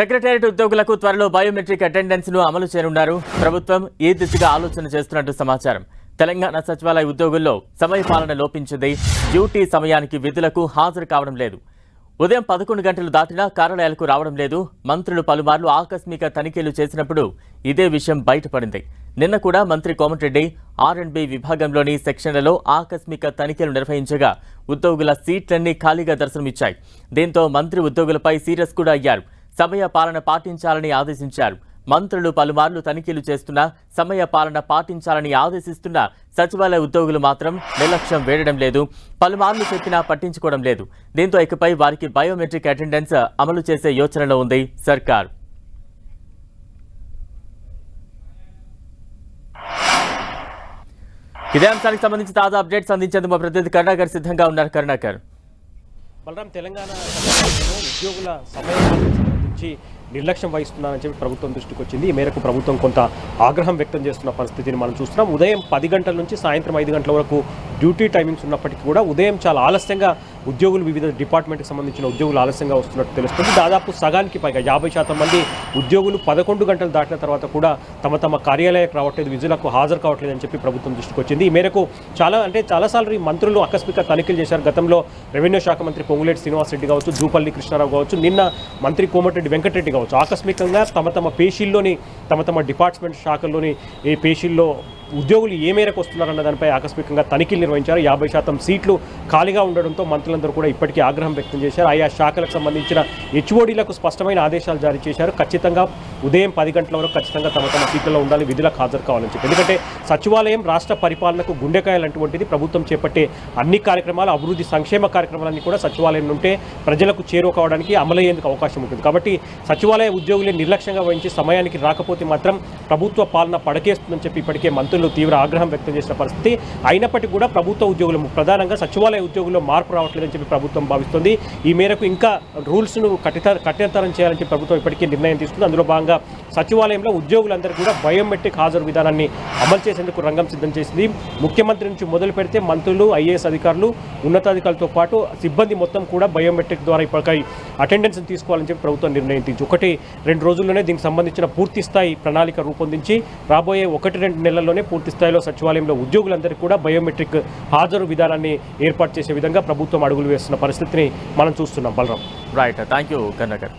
Secretariat ఉద్యోగులకు త్వరలో biometric attendance ను అమలు చేయనున్నారు. ప్రభుత్వం ఈ దిశగా ఆలోచన చేస్తున్నట్టు సమాచారం. తెలంగాణ సచివాలయ ఉద్యోగుల్లో సమయపాలన లోపించింది. డ్యూటీ సమయానికి విధులకు హాజరు కావడం లేదు. ఉదయం 11 గంటలు దాటినా కార్యాలయాలకు రావడం లేదు. మంత్రులు పలుమార్లు ఆకస్మిక తనిఖీలు చేసినప్పుడు ఇదే విషయం బయటపడింది. నిన్న కూడా మంత్రి కోమటిరెడ్డి R&B విభాగంలోని సెక్షన్లలో ఆకస్మిక తనిఖీలు నిర్వహించగా ఉద్యోగుల సీట్లన్నీ ఖాళీగా దర్శనమిచ్చాయి. దీంతో మంత్రి ఉద్యోగులపై సీరియస్ కూడా అయ్యారు. సమయ పాలన పాటించాలని ఆదేశించారు. మంత్రులు పలుమార్లు తనిఖీలు చేస్తున్నా సమయ పాలన పాటించాలని ఆదేశిస్తున్న సచివాలయ ఉద్యోగులు మాత్రం నిర్లక్ష్యం వేయడం లేదు. పలుమార్లు చెప్పినా పట్టించుకోవడం లేదు. దీంతో ఇకపై వారికి బయోమెట్రిక్ అటెండెన్స్ అమలు చేసే యోచనలో ఉంది సర్కార్. ఇదే అంశానికి సంబంధించి తాజా అప్డేట్స్ అందించేందుకు మా ప్రతినిధి కరుణాకర్ సిద్ధంగా ఉన్నారు. కరుణాకర్, బలరాం, తెలంగాణ ఉద్యోగుల సమయానికి సంబంధించి నిర్లక్ష్యం వహిస్తున్నారని చెప్పి ప్రభుత్వం దృష్టికి వచ్చింది. ఈ మేరకు ప్రభుత్వం కొంత ఆగ్రహం వ్యక్తం చేస్తున్న పరిస్థితిని మనం చూస్తున్నాం. ఉదయం 10 గంటల నుంచి సాయంత్రం 5 గంటల వరకు డ్యూటీ టైమింగ్స్ ఉన్నప్పటికీ కూడా ఉదయం చాలా ఆలస్యంగా ఉద్యోగులు, వివిధ డిపార్ట్మెంట్కి సంబంధించిన ఉద్యోగులు ఆలస్యంగా వస్తున్నట్టు తెలుస్తుంది. దాదాపు సగానికి పైగా 50% మంది ఉద్యోగులు 11 గంటలు దాటిన తర్వాత కూడా తమ కార్యాలయానికి రావట్లేదు, విధులకు హాజరు కావట్లేదు అని చెప్పి ప్రభుత్వం దృష్టికి వచ్చింది. ఈ మేరకు చాలాసార్లు ఈ మంత్రులు ఆకస్మిక తనిఖీలు చేశారు. గతంలో రెవెన్యూ శాఖ మంత్రి పొంగులేటి శ్రీనివాసరెడ్డి కావచ్చు, జూపల్లి కృష్ణారావు కావచ్చు, నిన్న మంత్రి కోమటిరెడ్డి వెంకటరెడ్డి కావచ్చు, ఆకస్మికంగా తమ పేషీల్లోని తమ డిపార్ట్మెంట్ శాఖల్లోని ఈ పేషీల్లో ఉద్యోగులు ఏ మేరకు వస్తున్నారన్న దానిపై ఆకస్మికంగా తనిఖీలు నిర్వహించారు. 50% సీట్లు ఖాళీగా ఉండడంతో మంత్రులందరూ కూడా ఇప్పటికీ ఆగ్రహం వ్యక్తం చేశారు. ఆయా శాఖలకు సంబంధించిన HODలకు స్పష్టమైన ఆదేశాలు జారీ చేశారు. ఖచ్చితంగా ఉదయం 10 గంటల వరకు ఖచ్చితంగా తమ సీట్లలో ఉండాలి, విధులకు హాజరు కావాలని చెప్పి. ఎందుకంటే సచివాలయం రాష్ట్ర పరిపాలనకు గుండెకాయలంటువంటిది. ప్రభుత్వం చేపట్టే అన్ని కార్యక్రమాలు, అభివృద్ధి సంక్షేమ కార్యక్రమాలన్నీ కూడా సచివాలయం నుంటే ప్రజలకు చేరువ కావడానికి అమలయ్యేందుకు అవకాశం ఉంటుంది. కాబట్టి సచివాలయ ఉద్యోగులే నిర్లక్ష్యంగా వహించి సమయానికి రాకపోతే మాత్రం ప్రభుత్వ పాలన పడకేస్తుందని చెప్పి ఇప్పటికే మంత్రులు తీవ్ర ఆగ్రహం వ్యక్తం చేసిన పరిస్థితి. అయినప్పటికీ కూడా ప్రభుత్వ ఉద్యోగులు, ప్రధానంగా సచివాలయ ఉద్యోగుల్లో మార్పు రావట్లేదని చెప్పి ప్రభుత్వం భావిస్తుంది. ఈ మేరకు ఇంకా రూల్స్ను కఠినతరం చేయాలని చెప్పి ప్రభుత్వం ఇప్పటికే నిర్ణయం తీసుకుంది. అందులో భాగంగా సచివాలయంలో ఉద్యోగులందరూ కూడా బయోమెట్రిక్ హాజరు విధానాన్ని అమలు చేసేందుకు రంగం సిద్ధం చేసింది. ముఖ్యమంత్రి నుంచి మొదలు పెడితే మంత్రులు, IAS అధికారులు, ఉన్నతాధికారులతో పాటు సిబ్బంది మొత్తం కూడా బయోమెట్రిక్ ద్వారా ఇప్పటికై అటెండెన్స్ తీసుకోవాలని చెప్పి ప్రభుత్వం నిర్ణయించింది. 1-2 రోజుల్లోనే దీనికి సంబంధించిన పూర్తి స్థాయి ప్రణాళిక రూపొందించి రాబోయే 1-2 నెలల్లోనే పూర్తి స్థాయిలో సచివాలయంలో ఉద్యోగులందరికీ కూడా బయోమెట్రిక్ హాజరు విధానాన్ని ఏర్పాటు చేసే విధంగా ప్రభుత్వం అడుగులు వేస్తున్న పరిస్థితిని మనం చూస్తున్నాం. Balaram, right, thank you Karunakar.